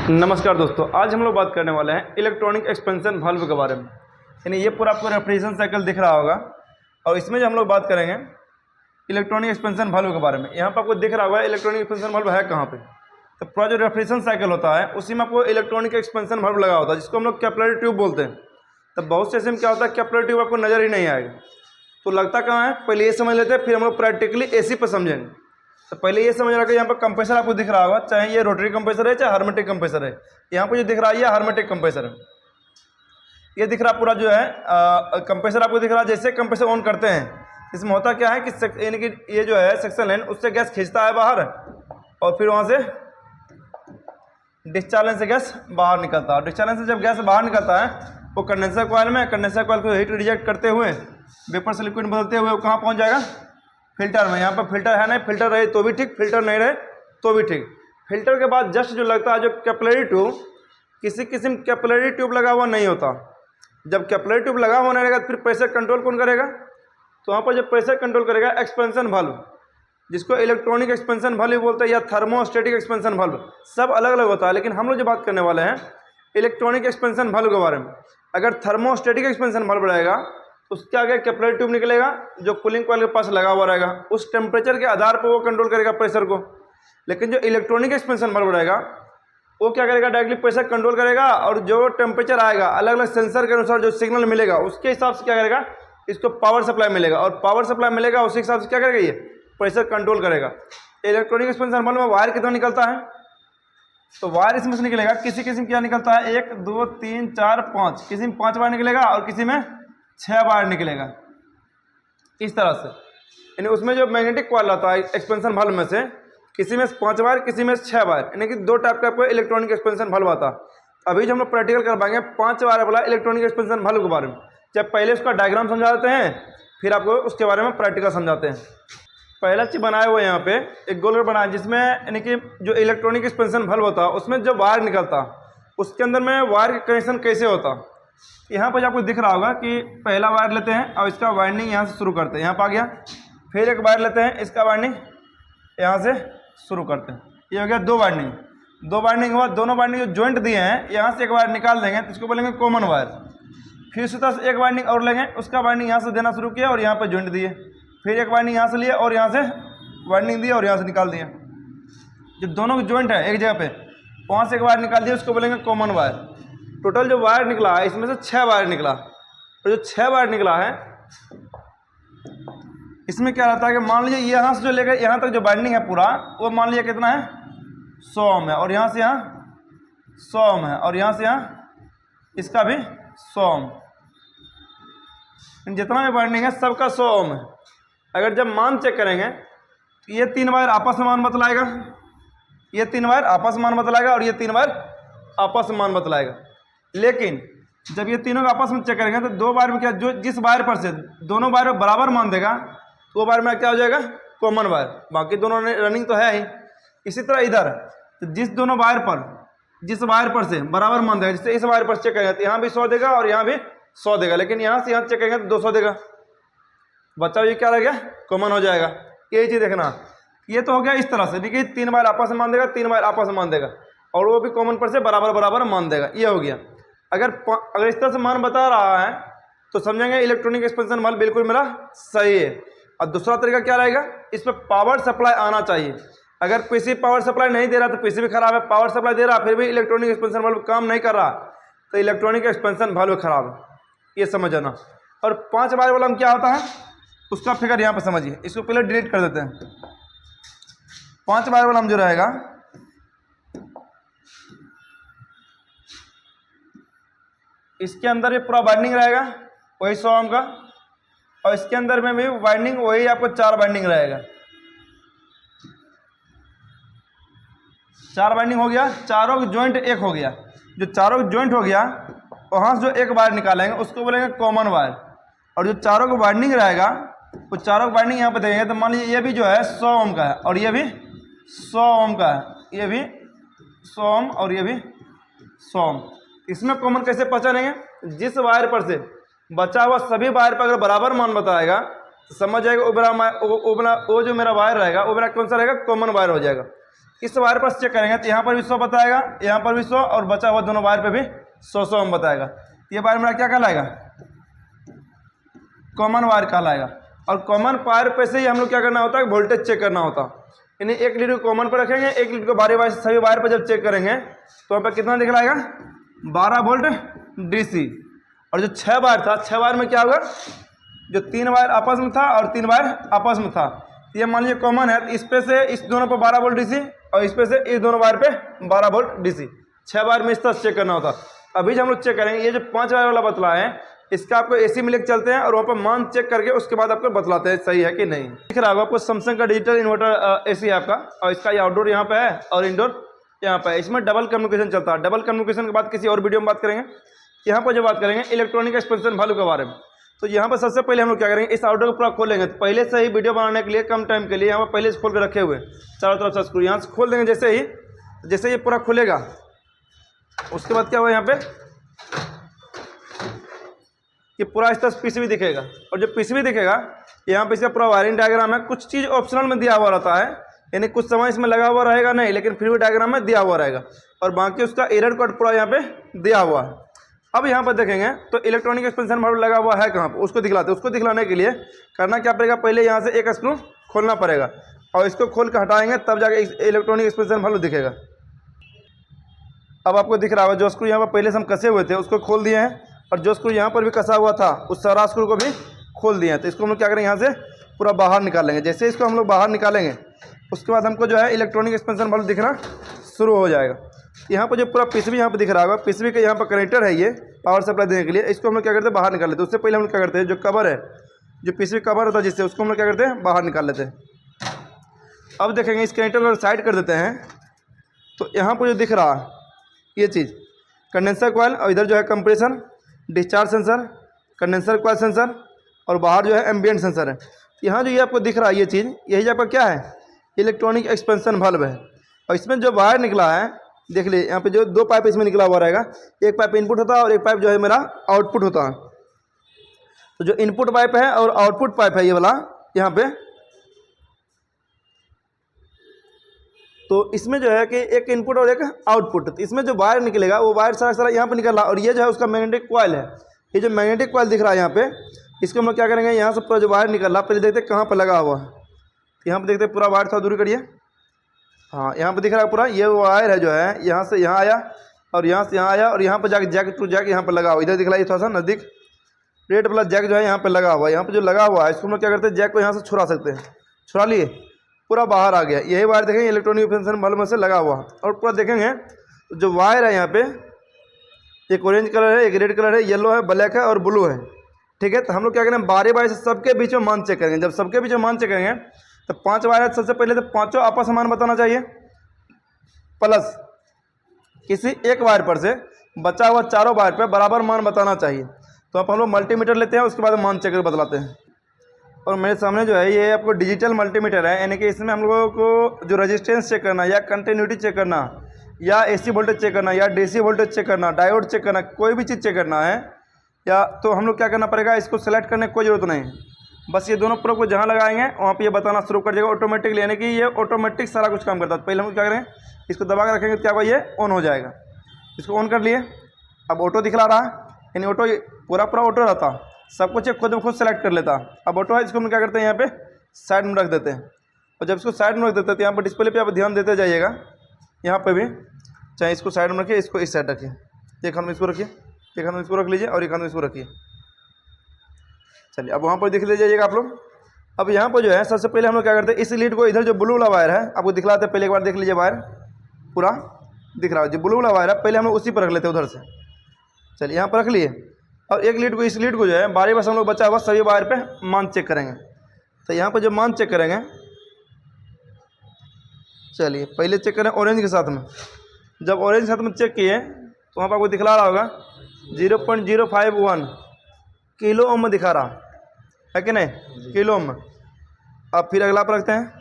नमस्कार दोस्तों, आज हम लोग बात करने वाले हैं इलेक्ट्रॉनिक एक्सपेंशन वाल्व के बारे में। यानी ये पूरा आपको रेफ्रिजरेशन साइकिल दिख रहा होगा और इसमें जो हम लोग बात करेंगे इलेक्ट्रॉनिक एक्सपेंशन वाल्व के बारे में। यहाँ पर आपको दिख रहा होगा इलेक्ट्रॉनिक एक्सपेंशन वाल्व है कहाँ पे। तो पूरा जो रेफ्रिजरेशन साइकिल होता है उसी में आपको इलेक्ट्रॉनिक एक्सपेंशन वाल्व लगा होता है, जिसको हम लोग कैपिलरी ट्यूब बोलते हैं। तब बहुत से ऐसे में क्या होता है, कैपिलरी ट्यूब आपको नज़र ही नहीं आएगा। तो लगता कहाँ है, पहले ये समझ लेते हैं, फिर हम लोग प्रैक्टिकली एसी पर समझेंगे। तो पहले ये समझ रहा कि यहाँ पर कंप्रेसर आपको दिख रहा होगा, चाहे ये रोटरी कंप्रेसर है चाहे हार्मेटिक कंप्रेसर है। यहाँ पर जो दिख रहा है ये हार्मेटिक कंप्रेसर है। ये दिख रहा पूरा जो है कंप्रेसर आपको दिख रहा है। जैसे कंप्रेसर ऑन करते हैं इसमें होता क्या है कि यानी कि ये जो है सेक्शन लाइन उससे गैस खींचता है बाहर और फिर वहाँ से डिस्चार्ज से गैस बाहर निकलता है। डिस्चार्ज से जब गैस बाहर निकलता है वो कंडेंसर कॉइल में, कंडेंसर कॉइल को हीट रिजेक्ट करते हुए वेपर से लिक्विड बदलते हुए वो कहाँ पहुँच जाएगा, फिल्टर में। यहाँ पर फिल्टर है नहीं, फिल्टर रहे तो भी ठीक, फिल्टर नहीं रहे तो भी ठीक। फिल्टर के बाद जस्ट जो लगता है जो कैपिलरी ट्यूब, किसी किस्म कैपिलरी ट्यूब लगा हुआ नहीं होता। जब कैपिलरी ट्यूब लगा होने लगेगा फिर प्रेशर कंट्रोल कौन करेगा, तो वहाँ पर जब प्रेशर कंट्रोल करेगा एक्सपेंशन वाल्व, जिसको इलेक्ट्रॉनिक एक्सपेंशन वाल्व बोलते हैं या थर्मोस्टेटिक एक्सपेंशन वाल्व, सब अलग अलग होता है। लेकिन हम लोग जो बात करने वाले हैं इलेक्ट्रॉनिक एक्सपेंशन वाल्व के बारे में। अगर थर्मोस्टेटिक एक्सपेंशन वाल्व रहेगा उसके आगे कैपिलरी ट्यूब निकलेगा जो कूलिंग कॉइल के पास लगा हुआ रहेगा, उस टेम्परेचर के आधार पर वो कंट्रोल करेगा प्रेशर को। लेकिन जो इलेक्ट्रॉनिक एक्सपेंशन वाल्व रहेगा वो क्या करेगा, डायरेक्टली प्रेशर कंट्रोल करेगा और जो टेम्परेचर आएगा अलग अलग सेंसर के अनुसार जो सिग्नल मिलेगा उसके हिसाब से क्या करेगा, इसको पावर सप्लाई मिलेगा और पावर सप्लाई मिलेगा उसी हिसाब से क्या करेगा, ये प्रेशर कंट्रोल करेगा। इलेक्ट्रॉनिक एक्सपेंशन वाल्व में वायर कितना निकलता है, तो वायर इसमें से निकलेगा किसी किस्म क्या निकलता है, 1 2 3 4 5, किसी में 5 वायर निकलेगा और किसी में 6 वायर निकलेगा। इस तरह से यानी उसमें जो मैग्नेटिक कॉइल आता है एक्सपेंशन वाल्व में से किसी में 5 वायर किसी में 6 वायर, यानी कि 2 टाइप का आपको इलेक्ट्रॉनिक एक्सपेंशन वाल्व आता है। अभी जो हम लोग प्रैक्टिकल कर पाएंगे 5 वायर वाला इलेक्ट्रॉनिक एक्सपेंशन वाल्व के बारे में। जब पहले उसका डायग्राम समझा देते हैं फिर आपको उसके बारे में प्रैक्टिकल समझाते हैं। पहला चीज बनाया हुआ है यहाँ पे एक गोलर बनाया जिसमें यानी कि जो इलेक्ट्रॉनिक एक्सपेंशन वाल्व होता है उसमें जो वायर निकलता उसके अंदर में वायर का कनेक्शन कैसे होता। यहाँ पर आपको दिख रहा होगा कि पहला वायर लेते हैं और इसका वाइंडिंग यहाँ से शुरू करते हैं, यहाँ पर आ गया। फिर एक वायर लेते हैं, इसका वाइंडिंग यहाँ से शुरू करते हैं, ये हो गया 2 वाइंडिंग। 2 वाइंडिंग के बाद दोनों वाइंडिंग जो जॉइंट दिए हैं यहाँ से एक वायर निकाल देंगे तो इसको बोलेंगे कॉमन वायर। फिर उसी तरह से एक वाइंडिंग और लेंगे, उसका वाइंडिंग यहाँ से देना शुरू किया और यहाँ पर जॉइंट दिए। फिर एक वाइंडिंग यहाँ से लिए और यहाँ से वाइंडिंग दिए और यहाँ से निकाल दिए। जो दोनों जॉइंट है एक जगह पे वहाँ से एक वायर निकाल दिया, उसको बोलेंगे कॉमन वायर। टोटल जो वायर निकला है इसमें से 6 वायर निकला और जो 6 वायर निकला है इसमें क्या रहता है कि मान लीजिए यहाँ से जो लेकर यहाँ तक जो बाइंडिंग है पूरा वो मान लीजिए कितना है 100 ओम है और यहाँ से यहाँ 100 ओम है और यहाँ से यहाँ इसका भी 100 ओम। जितना भी बाइंडिंग है सबका 100 ओम है। अगर जब मान चेक करेंगे तो ये 3 वायर आपस में मान बतलाएगा, ये 3 वायर आपस में मान बतलाएगा और ये 3 वायर आपस में मान बतलाएगा। लेकिन जब ये तीनों आपस में चेक करेंगे तो 2 वायर में क्या, जो जिस वायर पर से दोनों वायर बराबर मान देगा तो वो वायर में क्या हो जाएगा, कॉमन वायर। बाकी दोनों रनिंग तो है ही। इसी तरह इधर तो जिस दोनों वायर पर जिस वायर पर से बराबर मान देगा, जैसे इस वायर पर चेक करेंगे तो यहाँ भी 100 देगा और यहाँ भी 100 देगा, लेकिन यहाँ से यहाँ चेक करेंगे तो 200 देगा। बच्चा ये क्या रह गया, कॉमन हो जाएगा। यही चीज़ देखना, ये तो हो गया इस तरह से, देखिए 3 वायर आपस में मान देगा, 3 वायर आपस में मान देगा और वो भी कॉमन पर से बराबर बराबर मान देगा, ये हो गया। अगर इस तरह से मान बता रहा है तो समझेंगे इलेक्ट्रॉनिक एक्सपेंशन वाल्व बिल्कुल मेरा सही है। और दूसरा तरीका क्या रहेगा, इस पर पावर सप्लाई आना चाहिए। अगर पीसी पावर सप्लाई नहीं दे रहा तो पीसी भी खराब है, पावर सप्लाई दे रहा फिर भी इलेक्ट्रॉनिक एक्सपेंशन वाल्व काम नहीं कर रहा तो इलेक्ट्रॉनिक एक्सपेंशन वाल्व खराब है, ये समझ आना। और 5 वायर वाला में क्या होता है उसका फिगर यहाँ पर समझिए, इसको पहले डिलीट कर देते हैं। 5 वायर वाला हम जो रहेगा इसके अंदर ये पूरा वाइंडिंग रहेगा वही 100 ओम का और इसके अंदर में भी वाइंडिंग वही आपको 4 वाइंडिंग रहेगा। 4 वाइंडिंग हो गया, चारों जॉइंट एक हो गया। जो चारों जॉइंट हो गया वहाँ से जो एक वायर निकालेंगे उसको बोलेंगे कॉमन वायर। और जो चारों का वाइंडिंग रहेगा वो चारों वाइंडिंग यहाँ पे देंगे तो मान लीजिए ये भी जो है 100 ओम का है और ये भी 100 ओम का है, ये भी 100 ओम और ये भी 100 ओम। इसमें कॉमन कैसे पहचानेंगे, जिस वायर पर से बचा हुआ सभी वायर पर अगर बराबर मान बताएगा तो समझ जाएगा वो जो मेरा वायर रहेगा वो मेरा कौन सा रहेगा, कॉमन वायर हो जाएगा। इस वायर पर चेक करेंगे तो यहाँ पर भी 100 बताएगा, यहाँ पर भी 100 और बचा हुआ दोनों वायर पे भी 100 ओम बताएगा। ये वायर मेरा क्या कहलाएगा? कॉमन वायर कहलाएगा। और कॉमन वायर पे से ही हम लोग क्या करना होता है? वोल्टेज चेक करना होता है। यानी एक लीड को कॉमन पर रखेंगे, एक लीड को बारी बारी सभी वायर पर जब चेक करेंगे तो वहाँ पर कितना दिखलाएगा? 12 वोल्ट DC। और जो 6 वायर था, 6 वायर में क्या होगा? जो 3 वायर आपस में था और 3 वायर आपस में था, ये मान लीजिए कॉमन है, तो इस पे से इस दोनों पर 12 वोल्ट DC और इस पे से इस दोनों वायर पे 12 वोल्ट DC। 6 वायर में इस तरह चेक करना होता। अभी जो हम लोग चेक करेंगे, ये जो 5 वायर वाला बतला है, इसका आपको AC में लेकर चलते हैं और वहाँ पर मान चेक करके उसके बाद आपको बतलाते हैं सही है कि नहीं। दिख रहा होगा आपको सैमसंग का डिजिटल इन्वर्टर AC है आपका, और इसका ये आउटडोर यहाँ पे है और इंडोर यहाँ पे है। इसमें डबल कम्युनिकेशन चलता है। डबल कम्युनिकेशन के बाद किसी और वीडियो में बात करेंगे। यहाँ पर जो बात करेंगे इलेक्ट्रॉनिक एक्सपेंशन वैल्यू के बारे में, तो यहाँ पर सबसे पहले हम लोग क्या करेंगे? इस आउटडोर को पूरा खोलेंगे। तो पहले से ही वीडियो बनाने के लिए कम टाइम के लिए यहाँ पर पहले से खोल के रखे हुए चारों तरफ से स्क्रू, यहाँ से खोल देंगे। जैसे ये पूरा खुलेगा, उसके बाद क्या हुआ? यहाँ पे कि पूरा इस तरह PCB दिखेगा, और जो PCB दिखेगा यहाँ पे इसका पूरा वायरिंग डायग्राम है। कुछ चीज़ ऑप्शनल में दिया हुआ रहता है, यानी कुछ समय इसमें लगा हुआ रहेगा नहीं, लेकिन फिर भी डायग्राम में दिया हुआ रहेगा, और बाकी उसका एरर कोड पूरा यहाँ पे दिया हुआ है। अब यहाँ पर देखेंगे तो इलेक्ट्रॉनिक एक्सपेंशन वैल्यू लगा हुआ है कहाँ पर, उसको दिखलाते हैं। उसको दिखलाने के लिए करना क्या पड़ेगा? पहले यहाँ से एक स्क्रू खोलना पड़ेगा, और इसको खोल कर हटाएंगे तब जाके इलेक्ट्रॉनिक एक्सपेंशन वैल्यू दिखेगा। अब आपको दिख रहा होगा जो स्क्रू यहाँ पर पहले से हम कसे हुए थे उसको खोल दिए हैं, और जो स्क्रू यहाँ पर भी कसा हुआ था उस सारा स्क्रू को भी खोल दिए हैं। तो इसको हम लोग क्या करेंगे? यहाँ से पूरा बाहर निकालेंगे। जैसे इसको हम लोग बाहर निकालेंगे, उसके बाद हमको जो है इलेक्ट्रॉनिक एक्सपेंशन वैल्यू दिखना शुरू हो जाएगा। यहाँ पर जो पूरा PCB यहाँ पर दिख रहा होगा, PCB का यहाँ पर कनेक्टर है, ये पावर सप्लाई देने के लिए। इसको हम लोग क्या करते हैं? बाहर निकाल लेते हैं। उससे पहले हम लोग क्या करते हैं? जो कवर है, जो PCB कवर होता है जिससे, उसको हम लोग क्या करते हैं? बाहर निकाल लेते हैं। अब देखेंगे इस कनेक्टर को साइड कर देते हैं, तो यहाँ पर जो दिख रहा है ये चीज़ कंडेंसर कॉइल, और इधर जो है compression discharge sensor, condenser coil sensor, और बाहर जो है एम्बिएंट सेंसर है। यहाँ जो ये आपको दिख रहा है ये चीज़, यही आपका क्या है? इलेक्ट्रॉनिक एक्सपेंशन वाल्व है। और इसमें जो वायर निकला है, देख लीजिए यहाँ पे जो 2 पाइप इसमें निकला हुआ रहेगा, एक पाइप इनपुट होता है और एक पाइप जो है मेरा आउटपुट होता है। तो जो इनपुट पाइप है और आउटपुट पाइप है ये वाला यहाँ पे, तो इसमें जो है कि एक इनपुट और एक आउटपुट, तो इसमें जो वायर निकलेगा वो वायर सारा यहाँ पे निकल रहा है, और ये जो है उसका मैग्नेटिक कॉइल है। ये जो मैग्नेटिक कॉइल दिख रहा है यहाँ पे, इसको हम लोग क्या करेंगे? यहाँ से पूरा जो वायर निकल रहा है, पहले देखते हैं कहाँ पर लगा हुआ है। यहाँ पे देखते हैं पूरा वायर थोड़ा दूरी करिए। हाँ, यहाँ पे दिख रहा है पूरा ये वायर है जो है, यहाँ से यहाँ आया और यहाँ से यहाँ आया, और यहाँ पर जाके जैक टू जैक यहाँ पर लगा हुआ। इधर दिखलाइए थोड़ा सा नज़दीक, रेड वाला जैक जो है यहाँ पे लगा हुआ है। यहाँ पे जो लगा हुआ है इसको हम लोग क्या करते हैं? जैक को यहाँ से छुड़ा सकते हैं। छुड़ा लिए, पूरा बाहर आ गया। यही वायर देखेंगे इलेक्ट्रॉनिक एक्सपेंशन वाल्व में से लगा हुआ, और पूरा देखेंगे जो वायर है यहाँ पे, एक ऑरेंज कलर है, एक रेड कलर है, येलो है, ब्लैक है और ब्लू है। ठीक है, तो हम लोग क्या करेंगे? बारी बारी से सबके बीच में मान चेक करेंगे। जब सबके बीच में मान चेक करेंगे तो 5 वायर है, सबसे पहले तो पाँचों आपस में मान बताना चाहिए, प्लस किसी एक वायर पर से बचा हुआ चारों वायर पे बराबर मान बताना चाहिए। तो आप हम लोग मल्टीमीटर लेते हैं, उसके बाद मान चेक कर बतलाते हैं। और मेरे सामने जो है ये आपको डिजिटल मल्टीमीटर है, यानी कि इसमें हम लोगों को जो रेजिस्टेंस चेक करना, या कंटिन्यूटी चेक करना, या AC वोल्टेज चेक करना, या DC वोल्टेज चेक करना, डायोड चेक करना, कोई भी चीज़ चेक करना है, या तो हम लोग क्या करना पड़ेगा? इसको सेलेक्ट करने की कोई ज़रूरत नहीं, बस ये दोनों प्रोब को जहाँ लगाएंगे वहाँ पे ये बताना शुरू कर देगा ऑटोमेटिकली, यानी कि ये ऑटोमेटिक सारा कुछ काम करता है। पहले हम क्या करेंगे? इसको दबा कर रखेंगे तो क्या होगा? ये ऑन हो जाएगा। इसको ऑन कर लिए, अब ऑटो दिखला रहा है, यानी ऑटो पूरा ऑटो रहता, सब कुछ खुद में खुद सेलेक्ट कर लेता। अब ऑटो है, इसको हम क्या करते हैं? यहाँ पे साइड में रख देते हैं, और जब इसको साइड में रख देते हैं तो यहाँ पर डिस्प्ले पे आप ध्यान देते जाइएगा। यहाँ पे भी चाहे इसको साइड में रखिए, इसको इस साइड रखिए, एक हाथ में इसको रखिए, एक हाथ में इसको रख लीजिए और एक हाथ में इसको रखिए। चलिए अब वहाँ पर दिख लीजिएगा आप लोग। अब यहाँ पर जो है सबसे पहले हम लोग क्या करते हैं? इस लीड को, इधर जो ब्लू वाला वायर है आपको दिखलाते हैं, पहले एक बार देख लीजिए, वायर पूरा दिख रहा है, जो ब्लू वाला वायर है पहले हम लोग उसी पर रख लेते हैं उधर से। चलिए यहाँ पर रख लिए, और एक लीड को, इस लीड को जो है बारी बस हम लोग बचा हुआ सभी वायर पे मान चेक करेंगे। तो यहाँ पर जो मान चेक करेंगे, चलिए पहले चेक करें ऑरेंज के साथ में। जब ऑरेंज के साथ में चेक किए तो वहाँ पर आपको दिखला रहा होगा 0.051 किलो ओम में दिखा रहा है कि नहीं? Kilo ohm. अब फिर अगला पर रखते हैं,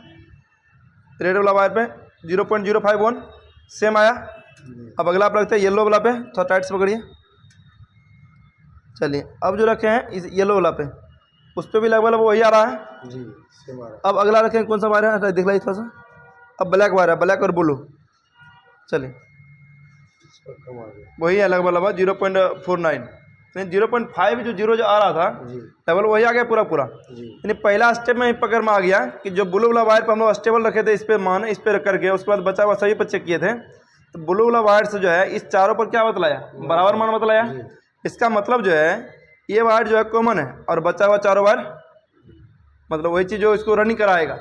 रेड वाला वायर पे 0.051 सेम आया। अब अगला पर रखते हैं येलो वाला पे, थोड़ा टाइट से पकड़िए। चलिए अब जो रखे हैं इस येलो वाला पे, उस पर भी लगभग वही आ रहा है जी, सेम आ रहा है। अब अगला रखें कौन सा वायर है? दिखलाइए थोड़ा सा। अब ब्लैक वायर है, ब्लैक और ब्लू। चलिए वही है लगभग 0.49, 0.5 जो आ रहा था लेवल वही आ गया पूरा पूरा। यानी पहला स्टेप में पकड़ में आ गया कि जो ब्लू वाला वायर पर हम लोग स्टेबल रखे थे, इस पे मान इस पे करके उसके बाद बचा हुआ सभी पर चेक किए थे, तो ब्लू वाला वायर से जो है इस चारों पर क्या बतलाया, बराबर मान बतलाया। इसका मतलब जो है ये वायर जो है कॉमन है और बचा हुआ चारों वायर मतलब वही चीज़ जो इसको रनिंग कराएगा,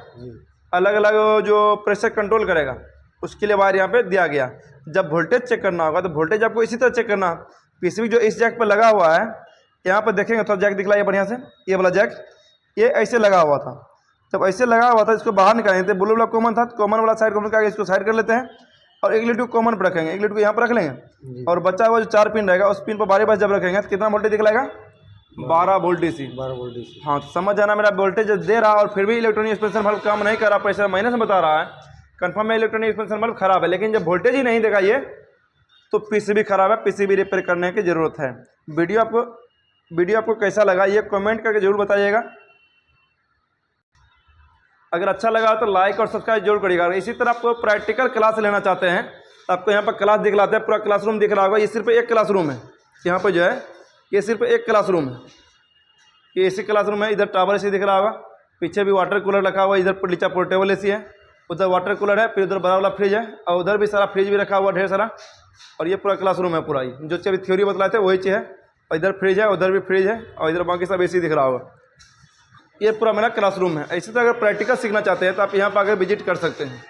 अलग अलग जो प्रेशर कंट्रोल करेगा उसके लिए वायर यहाँ पे दिया गया। जब वोल्टेज चेक करना होगा तो वोल्टेज आपको इसी तरह चेक करना। पीसीबी जो इस जैक पर लगा हुआ है, यहाँ पर देखेंगे थोड़ा जैक दिखलाइए बढ़िया से, ये वाला जैक ये ऐसे लगा हुआ था। जब ऐसे लगा हुआ था इसको बाहर निकालेंगे, ब्लू वाला कॉमन था, कॉमन वाला साइड कॉमन का इसको साइड कर लेते हैं और एक लीड को कॉमन पर रखेंगे, एक लीड को यहाँ पर रख लेंगे और बचा हुआ जो 4 पिन रहेगा उस पिन पर बारी बार जब रखेंगे तो कितना वोल्टेज दिखलाएगा, 12 वोल्ट डीसी। 12 volt DC. हाँ, तो समझ जाना मेरा वोल्टेज दे रहा और फिर भी इलेक्ट्रॉनिक एक्सपेंशन बल्ब काम नहीं कर रहा, प्रेशर महीने से बता रहा है, कंफर्म है इलेक्ट्रॉनिक एक्सपेंशन बल्ब खराब है। लेकिन जब वोल्टेज ही नहीं देगा ये तो पीसीबी खराब है, पीसीबी रिपेयर करने की ज़रूरत है। वीडियो आपको कैसा लगा ये कमेंट करके जरूर बताइएगा। अगर अच्छा लगा तो लाइक और सब्सक्राइब जरूर करिएगा। इसी तरह आपको प्रैक्टिकल क्लास लेना चाहते हैं तो आपको यहाँ पर क्लास दिखलाते हैं, पूरा क्लासरूम दिख रहा होगा। ये सिर्फ एक क्लासरूम है, यहाँ पर जो है ये सिर्फ एक क्लासरूम है, ये एसी क्लासरूम है। इधर टावर एसी दिख रहा होगा, पीछे भी वाटर कूलर रखा हुआ है, इधर नीचे पोर्टेबल एसी है, उधर वाटर कूलर है, फिर उधर बड़ा वाला फ्रिज है और उधर भी सारा फ्रिज भी रखा हुआ ढेर सारा। और ये पूरा क्लासरूम है पूरा, ही जो चीज़ अभी थ्योरी बतलाए थे वही चीज़ है। और इधर फ्रिज है, उधर भी फ्रिज है और इधर बाकी सब एसी दिख रहा होगा। ये पूरा मेरा क्लासरूम है। इसी तरह अगर प्रैक्टिकल सीखना चाहते हैं तो आप यहाँ पर आकर विजिट कर सकते हैं।